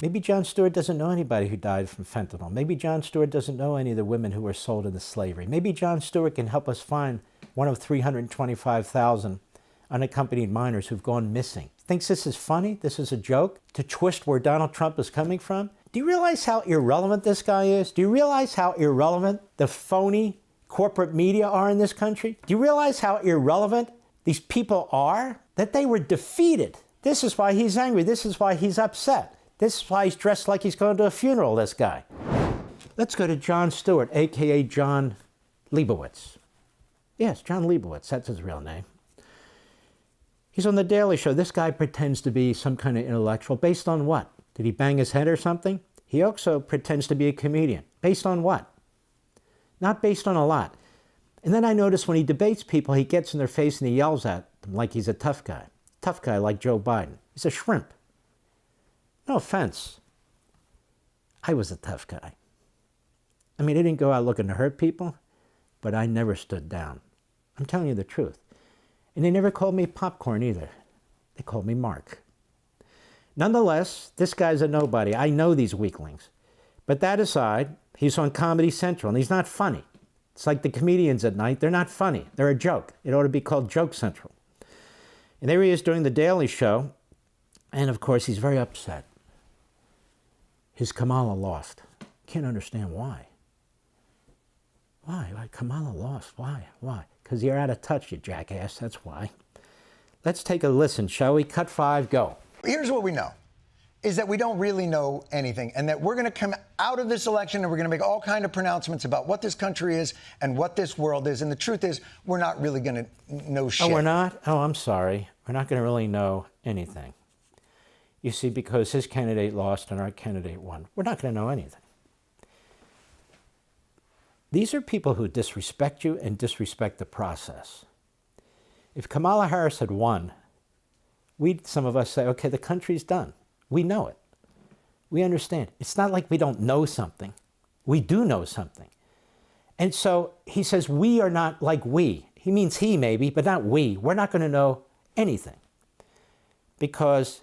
Maybe Jon Stewart doesn't know anybody who died from fentanyl. Maybe Jon Stewart doesn't know any of the women who were sold into slavery. Maybe Jon Stewart can help us find one of 325,000 unaccompanied minors who've gone missing. Thinks this is funny? This is a joke? To twist where Donald Trump is coming from? Do you realize how irrelevant this guy is? Do you realize how irrelevant the phony corporate media are in this country? Do you realize how irrelevant these people are? That they were defeated. This is why he's angry. This is why he's upset. This is why he's dressed like he's going to a funeral, this guy. Let's go to Jon Stewart, a.k.a. Jon Leibowitz. Yes, Jon Leibowitz, that's his real name. He's on The Daily Show. This guy pretends to be some kind of intellectual. Based on what? Did he bang his head or something? He also pretends to be a comedian. Based on what? Not based on a lot. And then I notice when he debates people, he gets in their face and he yells at them like he's a tough guy. Tough guy like Joe Biden. He's a shrimp. No offense. I was a tough guy. I mean, I didn't go out looking to hurt people, but I never stood down. I'm telling you the truth. And they never called me popcorn either. They called me Mark. Nonetheless, this guy's a nobody. I know these weaklings. But that aside, he's on Comedy Central, and he's not funny. It's like the comedians at night. They're not funny. They're a joke. It ought to be called Joke Central. And there he is doing The Daily Show, and of course, he's very upset. His Kamala lost. Can't understand why. Why? Kamala lost. Why? Why? Because you're out of touch, you jackass. That's why. Let's take a listen, shall we? Cut 5, go. Here's what we know, is that we don't really know anything, and that we're going to come out of this election and we're going to make all kinds of pronouncements about what this country is and what this world is. And the truth is, we're not really going to know shit. Oh, we're not? Oh, I'm sorry. We're not going to really know anything. You see, because his candidate lost and our candidate won, we're not going to know anything. These are people who disrespect you and disrespect the process. If Kamala Harris had won, some of us say, okay, the country's done. We know it. We understand. It's not like we don't know something. We do know something. And so he says, we are not like we. He means he maybe, but not we. We're not going to know anything. Because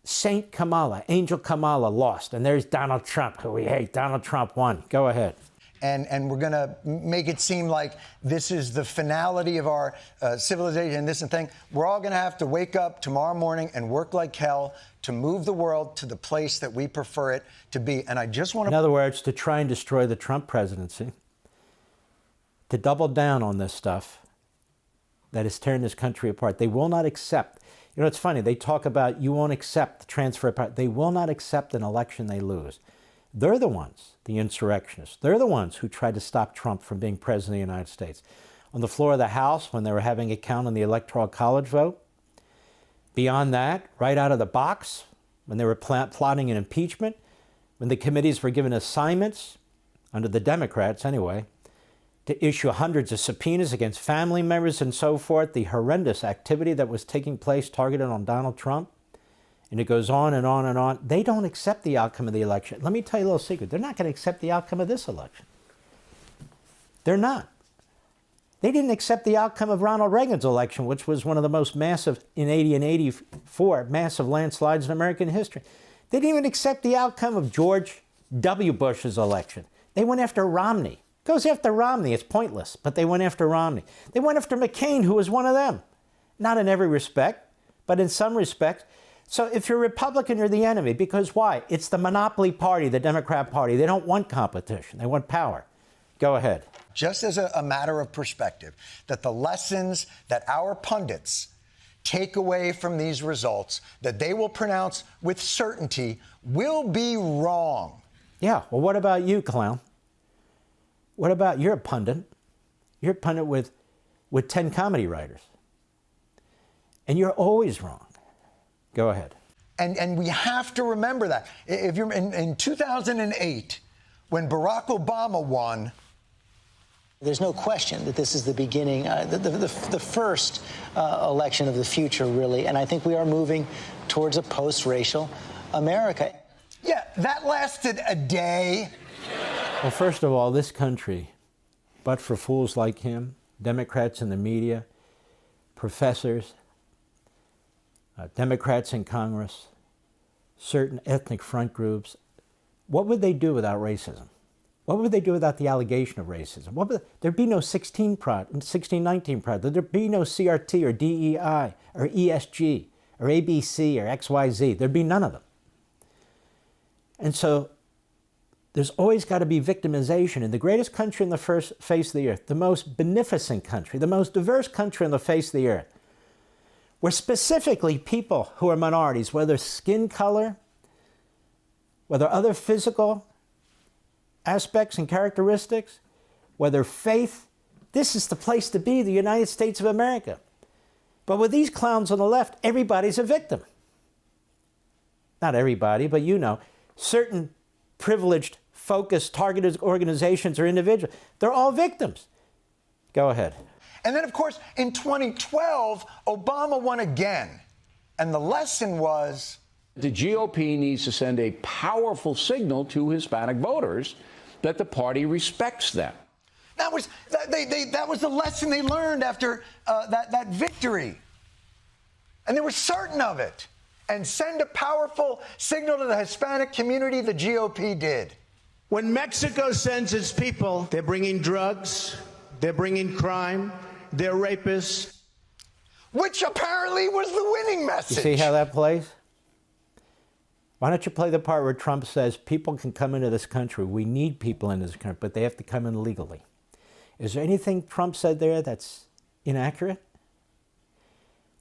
Saint Kamala, Angel Kamala lost. And there's Donald Trump, who we hate. Donald Trump won. Go ahead. And we're going to make it seem like this is the finality of our civilization and this and thing. We're all going to have to wake up tomorrow morning and work like hell to move the world to the place that we prefer it to be. And I just want to... In other words, to try and destroy the Trump presidency, to double down on this stuff that is tearing this country apart. They will not accept. You know, it's funny. They talk about you won't accept the transfer of power. They will not accept an election they lose. They're the ones, the insurrectionists. They're the ones who tried to stop Trump from being president of the United States. On the floor of the House, when they were having a count on the Electoral College vote. Beyond that, right out of the box, when they were plotting an impeachment, when the committees were given assignments, under the Democrats anyway, to issue hundreds of subpoenas against family members and so forth, the horrendous activity that was taking place targeted on Donald Trump. And it goes on and on and on. They don't accept the outcome of the election. Let me tell you a little secret. They're not going to accept the outcome of this election. They're not. They didn't accept the outcome of Ronald Reagan's election, which was one of the most massive, in 80 and 84, massive landslides in American history. They didn't even accept the outcome of George W. Bush's election. They went after Romney. Goes after Romney. It's pointless, but they went after Romney. They went after McCain, who was one of them. Not in every respect, but in some respects. So if you're a Republican, you're the enemy. Because why? It's the monopoly party, the Democrat Party. They don't want competition. They want power. Go ahead. Just as a matter of perspective, that the lessons that our pundits take away from these results, that they will pronounce with certainty, will be wrong. Yeah, well, what about you, clown? What about you're a pundit? You're a pundit with 10 comedy writers. And you're always wrong. Go ahead. And we have to remember that. If you're in 2008, when Barack Obama won, there's no question that this is the beginning, the first election of the future, really. And I think we are moving towards a post-racial America. Yeah, that lasted a day. Well, first of all, this country, but for fools like him, Democrats in the media, professors, Democrats in Congress, certain ethnic front groups. What would they do without racism? What would they do without the allegation of racism? There'd be no 1619 Project. There'd be no CRT or DEI or ESG or ABC or XYZ. There'd be none of them. And so there's always got to be victimization. In the greatest country on the face of the earth, the most beneficent country, the most diverse country on the face of the earth, where specifically people who are minorities, whether skin color, whether other physical aspects and characteristics, whether faith, this is the place to be, the United States of America. But with these clowns on the left, everybody's a victim. Not everybody, but you know, certain privileged, focused, targeted organizations or individuals, they're all victims. Go ahead. And then, of course, in 2012, Obama won again. And the lesson was... The GOP needs to send a powerful signal to Hispanic voters that the party respects them. That was the lesson they learned after that victory. And they were certain of it. And send a powerful signal to the Hispanic community, the GOP did. When Mexico sends its people, they're bringing drugs, they're bringing crime, they're rapists. Which apparently was the winning message. You see how that plays? Why don't you play the part where Trump says people can come into this country, we need people in this country, but they have to come in legally. Is there anything Trump said there that's inaccurate?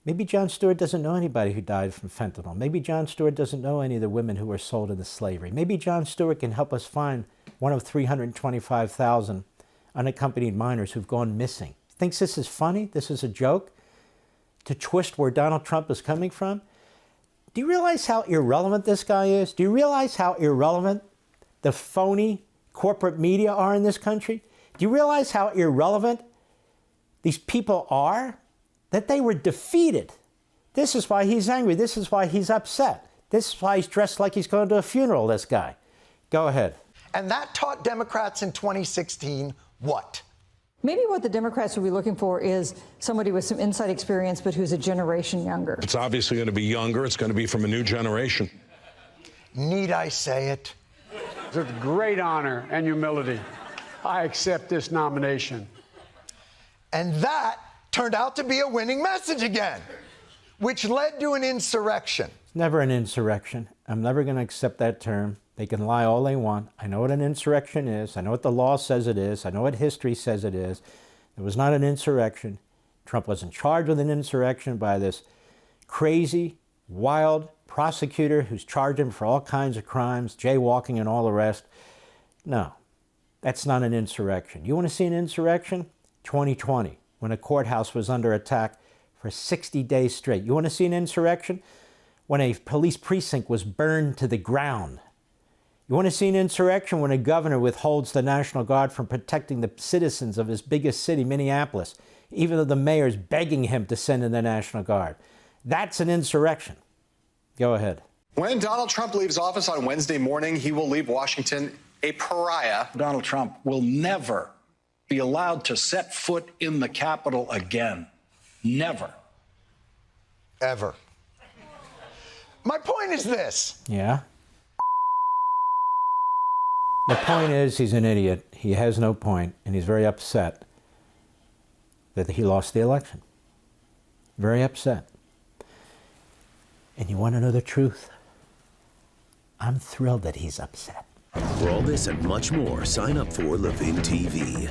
Maybe Jon Stewart doesn't know anybody who died from fentanyl. Maybe Jon Stewart doesn't know any of the women who were sold into slavery. Maybe Jon Stewart can help us find one of 325,000 unaccompanied minors who've gone missing. Thinks this is funny? This is a joke? To twist where Donald Trump is coming from? Do you realize how irrelevant this guy is? Do you realize how irrelevant the phony corporate media are in this country? Do you realize how irrelevant these people are? That they were defeated. This is why he's angry. This is why he's upset. This is why he's dressed like he's going to a funeral, this guy. Go ahead. And that taught Democrats in 2016 what? Maybe what the Democrats will be looking for is somebody with some inside experience, but who's a generation younger. It's obviously going to be younger. It's going to be from a new generation. Need I say it? With great honor and humility, I accept this nomination. And that turned out to be a winning message again, which led to an insurrection. It's never an insurrection. I'm never going to accept that term. They can lie all they want. I know what an insurrection is. I know what the law says it is. I know what history says it is. It was not an insurrection. Trump wasn't charged with an insurrection by this crazy, wild prosecutor who's charged him for all kinds of crimes, jaywalking and all the rest. No, that's not an insurrection. You want to see an insurrection? 2020, when a courthouse was under attack for 60 days straight. You want to see an insurrection? When a police precinct was burned to the ground. You want to see an insurrection? When a governor withholds the National Guard from protecting the citizens of his biggest city, Minneapolis, even though the mayor's begging him to send in the National Guard. That's an insurrection. Go ahead. When Donald Trump leaves office on Wednesday morning, he will leave Washington a pariah. Donald Trump will never be allowed to set foot in the Capitol again. Never. Ever. My point is this. Yeah? The point is he's an idiot. He has no point, and he's very upset that he lost the election. Very upset. And you want to know the truth? I'm thrilled that he's upset. For all this and much more, sign up for Levin TV.